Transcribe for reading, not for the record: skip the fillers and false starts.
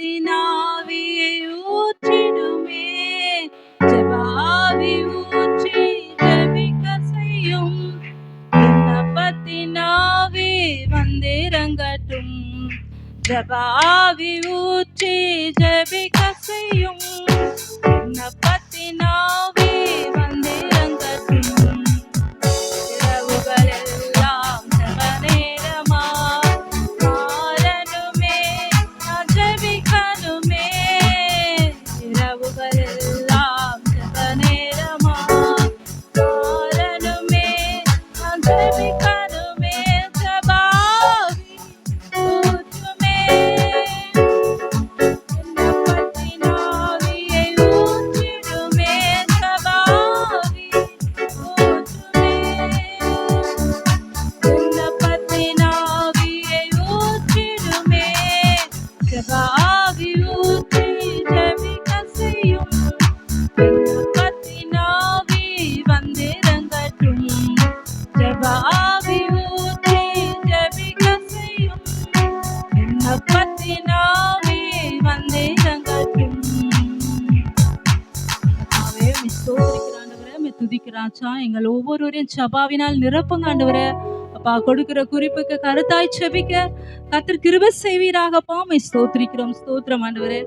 விண்ணப்பத்தினாவியை ஊற்றிடுமே. ஜெப ஆவி ஊற்றி ஜெபிக்க செய்யும். விண்ணப்பத்தினாவி வந்திறங்கட்டும். ஜெப ஆவி ஊற்றி ஜெபிக்க செய்யும். விண்ணப்பத்தினாவி வந்திறங்கட்டும். இரவுகள் எல்லாம் ஜெப நேரமா மாறணுமே. நான் ஜெபிக்கணுமே. இரவுகள் எல்லாம் ஜெப நேரமா மாறணுமே. நான் ஜெபிக்கணுமே. ஜெப ஆவி ஊற்றுமே. விண்ணப்பத்தினாவியை ஊற்றிடுமே. ஜெப ஆவி ஊற்றுமே. விண்ணப்பத்தினாவியை ஊற்றிடுமே. ஜெப ஆவி ஊற்றி ஜெபிக்க செய்யும். விண்ணப்பத்தினாவி வந்திறங்கட்டும். ஜெப ஆவி ஊற்றி ஜெபிக்க செய்யும். விண்ணப்பத்தினாவி வந்திறங்கட்டும். கர்த்தாவே, உம்மை ஸ்தோத்திரிக்கிறேன் ஆண்டவரே, உம்மை துதிக்கிறேன் ராஜா. எங்கள் ஒவ்வொருவரையும் ஜெபாவினால் நிரப்புங்க ஆண்டவரே. அப்பா, கொடுக்கிற குறிப்புக்கு கருத்தாய் ஜெபிக்க கர்த்தர் கிருபை செய்வீராகப்பா. உம்மை ஸ்தோத்திரிக்கிறோம். ஸ்தோத்திரம் ஆண்டவரே.